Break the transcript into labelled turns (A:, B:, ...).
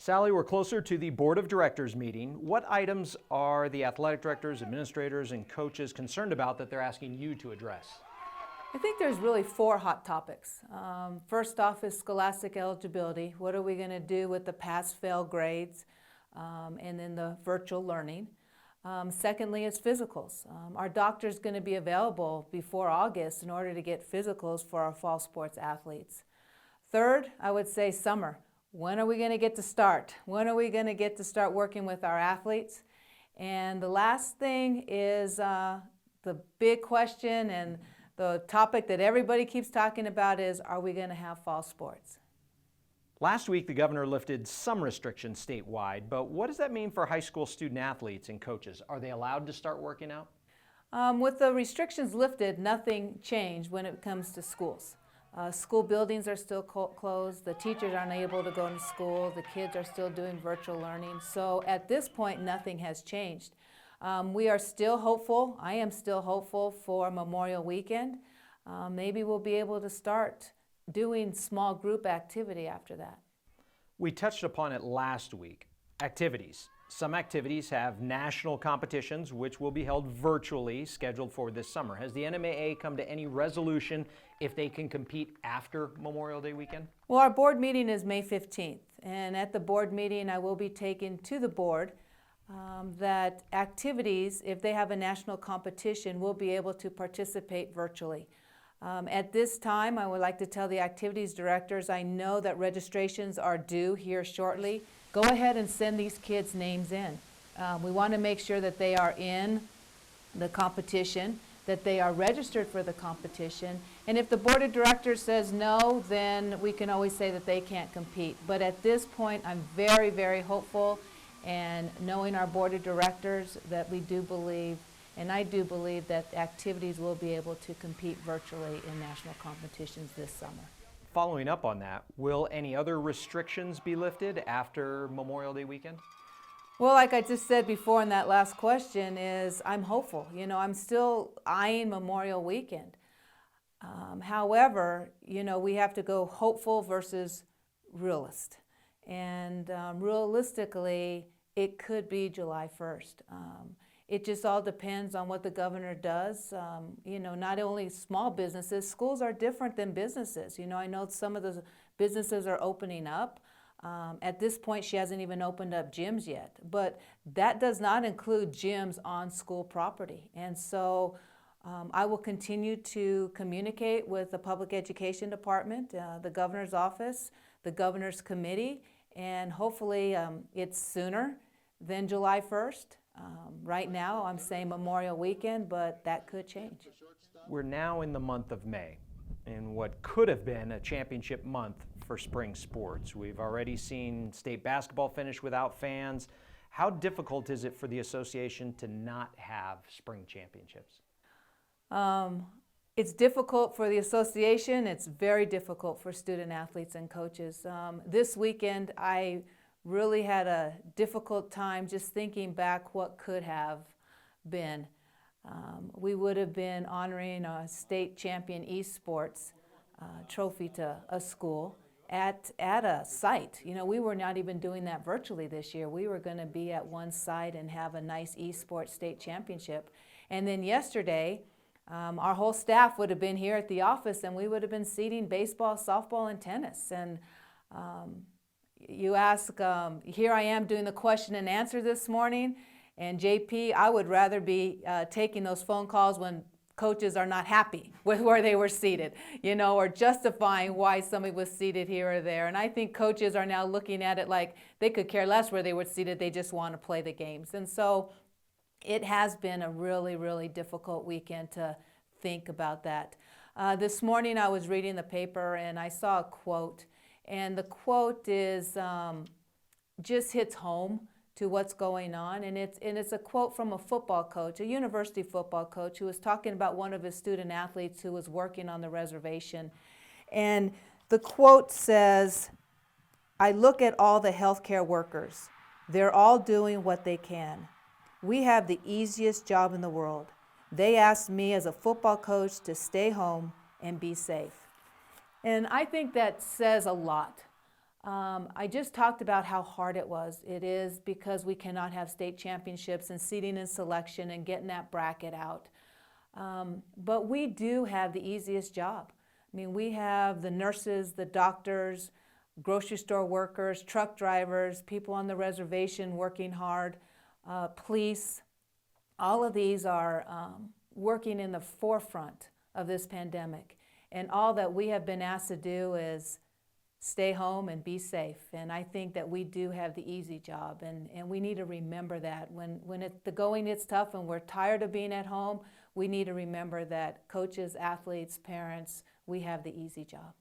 A: Sally, we're closer to the Board of Directors meeting. What items are the athletic directors, administrators, and coaches concerned about that they're asking you to address?
B: I think there's really four hot topics. First off is scholastic eligibility. What are we going to do with the pass-fail grades and then the virtual learning? Secondly is physicals. Our doctor's going to be available before August in order to get physicals for our fall sports athletes. Third, I would say summer. When are we going to get to start? When are we going to get to start working with our athletes? And the last thing is the big question and the topic that everybody keeps talking about is, are we going to have fall sports?
A: Last week, the governor lifted some restrictions statewide, but what does that mean for high school student athletes and coaches? Are they allowed to start working out?
B: With the restrictions lifted, nothing changed when it comes to schools. School buildings are still closed. The teachers aren't able to go to school. The kids are still doing virtual learning. So at this point, nothing has changed. We are still hopeful. I am still hopeful for Memorial Weekend. Maybe we'll be able to start doing small group activity after that.
A: We touched upon it last week. Activities. Some activities have national competitions, which will be held virtually, scheduled for this summer. Has the NMAA come to any resolution if they can compete after Memorial Day weekend?
B: Well, our board meeting is May 15th, and at the board meeting, I will be taking to the board that activities, if they have a national competition, will be able to participate virtually. At this time, I would like to tell the activities directors, I know that registrations are due here shortly. Go ahead and send these kids' names in. We want to make sure that they are in the competition, that they are registered for the competition, and if the board of directors says no, then we can always say that they can't compete. But at this point, I'm very, very hopeful, and knowing our board of directors, that we do believe, and I do believe, that activities will be able to compete virtually in national competitions this summer.
A: Following up on that, will any other restrictions be lifted after Memorial Day weekend?
B: Well, like I just said before in that last question, is I'm hopeful. You know, I'm still eyeing Memorial Weekend. However, you know, we have to go hopeful versus realist. And realistically, it could be July 1st. It just all depends on what the governor does. You know, not only small businesses, schools are different than businesses. You know, I know some of the businesses are opening up. At this point, she hasn't even opened up gyms yet. But that does not include gyms on school property. And so I will continue to communicate with the Public Education Department, the governor's office, the governor's committee, and hopefully it's sooner than July 1st. Right now, I'm saying Memorial Weekend, but that could change.
A: We're now in the month of May, in what could have been a championship month for spring sports. We've already seen state basketball finish without fans. How difficult is it for the association to not have spring championships?
B: It's difficult for the association. It's very difficult for student athletes and coaches. This weekend, I really had a difficult time just thinking back what could have been. We would have been honoring a state champion esports trophy to a school at a site. You know, we were not even doing that virtually this year. We were going to be at one site and have a nice esports state championship. And then yesterday, our whole staff would have been here at the office, and we would have been seating baseball, softball, and tennis. And you ask, here I am doing the question and answer this morning, and JP, I would rather be taking those phone calls when coaches are not happy with where they were seated, you know, or justifying why somebody was seated here or there. And I think coaches are now looking at it like they could care less where they were seated, they just want to play the games. And so it has been a really, really difficult weekend to think about that. This morning I was reading the paper and I saw a quote, and the quote is just hits home to what's going on, and it's a quote from a football coach, a university football coach, who was talking about one of his student athletes who was working on the reservation. And the quote says, "I look at all the healthcare workers. They're all doing what they can. We have the easiest job in the world. They asked me as a football coach to stay home and be safe." And I think that says a lot. I just talked about how hard it was. It is because we cannot have state championships and seeding and selection and getting that bracket out. But we do have the easiest job. I mean, we have the nurses, the doctors, grocery store workers, truck drivers, people on the reservation working hard, police. All of these are working in the forefront of this pandemic. And all that we have been asked to do is stay home and be safe. And I think that we do have the easy job. And we need to remember that. When the going gets tough and we're tired of being at home, we need to remember that coaches, athletes, parents, we have the easy job.